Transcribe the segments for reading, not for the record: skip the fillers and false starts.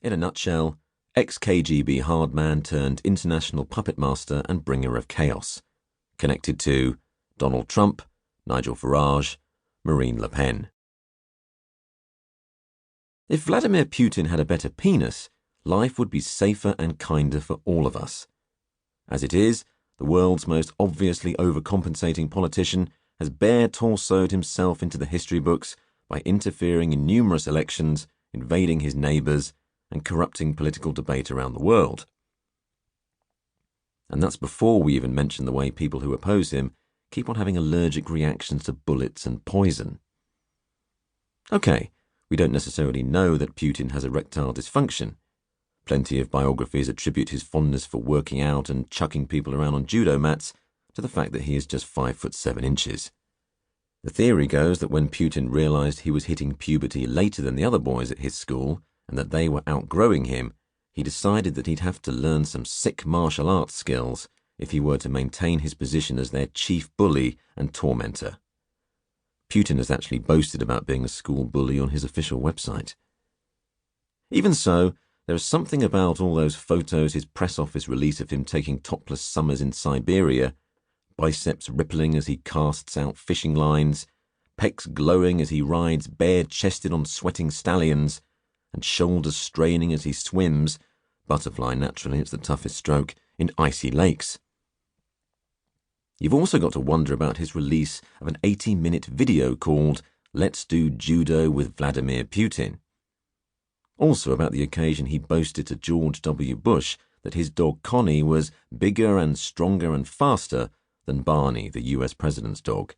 In a nutshell, ex-KGB hardman turned international puppet master and bringer of chaos, connected to Donald Trump, Nigel Farage, Marine Le Pen. If Vladimir Putin had a better penis, life would be safer and kinder for all of us. As it is, the world's most obviously overcompensating politician has bare-torsoed himself into the history books by interfering in numerous elections, invading his neighbours, and corrupting political debate around the world. And that's before we even mention the way people who oppose him keep on having allergic reactions to bullets and poison. Okay, we don't necessarily know that Putin has erectile dysfunction. Plenty of biographies attribute his fondness for working out and chucking people around on judo mats to the fact that he is just 5'7". The theory goes that when Putin realized he was hitting puberty later than the other boys at his school and that they were outgrowing him, he decided that he'd have to learn some sick martial arts skills if he were to maintain his position as their chief bully and tormentor. Putin has actually boasted about being a school bully on his official website. Even so, there is something about all those photos his press office released of him taking topless summers in Siberia, biceps rippling as he casts out fishing lines, pecs glowing as he rides bare-chested on sweating stallions, and shoulders straining as he swims, butterfly naturally, it's the toughest stroke, in icy lakes. You've also got to wonder about his release of an 80-minute video called Let's Do Judo with Vladimir Putin. Also about the occasion he boasted to George W. Bush that his dog Connie was bigger and stronger and faster than Barney, the US president's dog.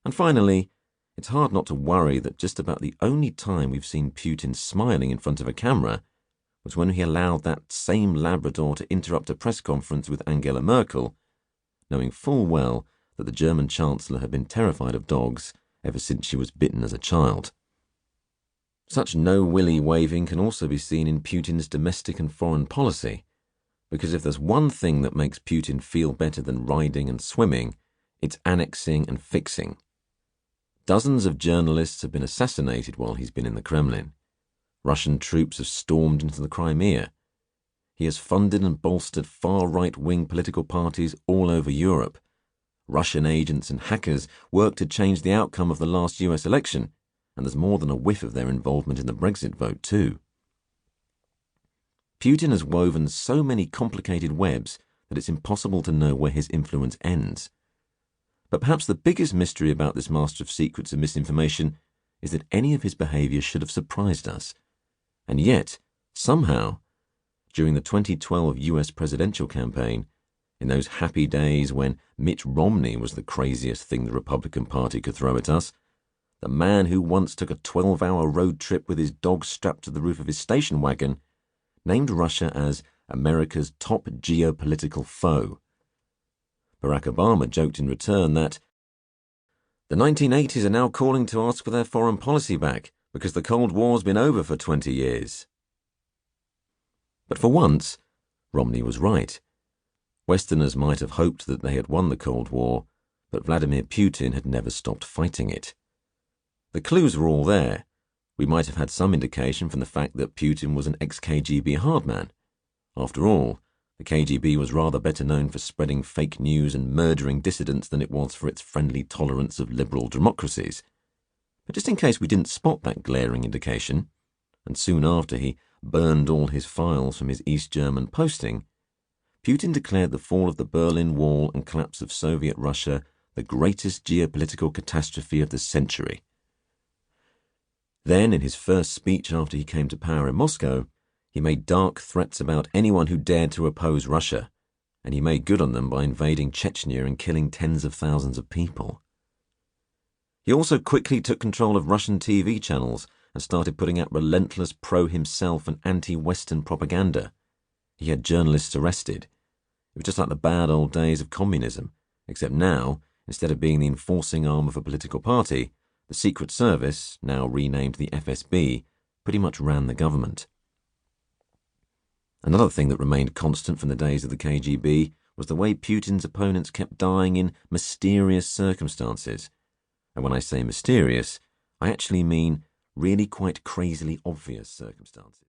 And finally, it's hard not to worry that just about the only time we've seen Putin smiling in front of a camera was when he allowed that same Labrador to interrupt a press conference with Angela Merkel, knowing full well that the German Chancellor had been terrified of dogs ever since she was bitten as a child. Such no-willy waving can also be seen in Putin's domestic and foreign policy, because if there's one thing that makes Putin feel better than riding and swimming, it's annexing and fixing. Dozens of journalists have been assassinated while he's been in the Kremlin. Russian troops have stormed into the Crimea. He has funded and bolstered far-right-wing political parties all over Europe. Russian agents and hackers worked to change the outcome of the last US election, and there's more than a whiff of their involvement in the Brexit vote too. Putin has woven so many complicated webs that it's impossible to know where his influence ends. But perhaps the biggest mystery about this master of secrets and misinformation is that any of his behaviour should have surprised us. And yet, somehow, during the 2012 US presidential campaign, in those happy days when Mitt Romney was the craziest thing the Republican Party could throw at us, the man who once took a 12-hour road trip with his dog strapped to the roof of his station wagon named Russia as America's top geopolitical foe. Barack Obama joked in return that the 1980s are now calling to ask for their foreign policy back because the Cold War's been over for 20 years. But for once, Romney was right. Westerners might have hoped that they had won the Cold War, but Vladimir Putin had never stopped fighting it. The clues were all there. We might have had some indication from the fact that Putin was an ex-KGB hardman. After all, the KGB was rather better known for spreading fake news and murdering dissidents than it was for its friendly tolerance of liberal democracies. But just in case we didn't spot that glaring indication, and soon after he burned all his files from his East German posting, Putin declared the fall of the Berlin Wall and collapse of Soviet Russia the greatest geopolitical catastrophe of the century. Then, in his first speech after he came to power in Moscow, he made dark threats about anyone who dared to oppose Russia, and he made good on them by invading Chechnya and killing tens of thousands of people. He also quickly took control of Russian TV channels and started putting out relentless pro-himself and anti-Western propaganda. He had journalists arrested. It was just like the bad old days of communism, except now, instead of being the enforcing arm of a political party, the Secret Service, now renamed the FSB, pretty much ran the government. Another thing that remained constant from the days of the KGB was the way Putin's opponents kept dying in mysterious circumstances. And when I say mysterious, I actually mean really quite crazily obvious circumstances.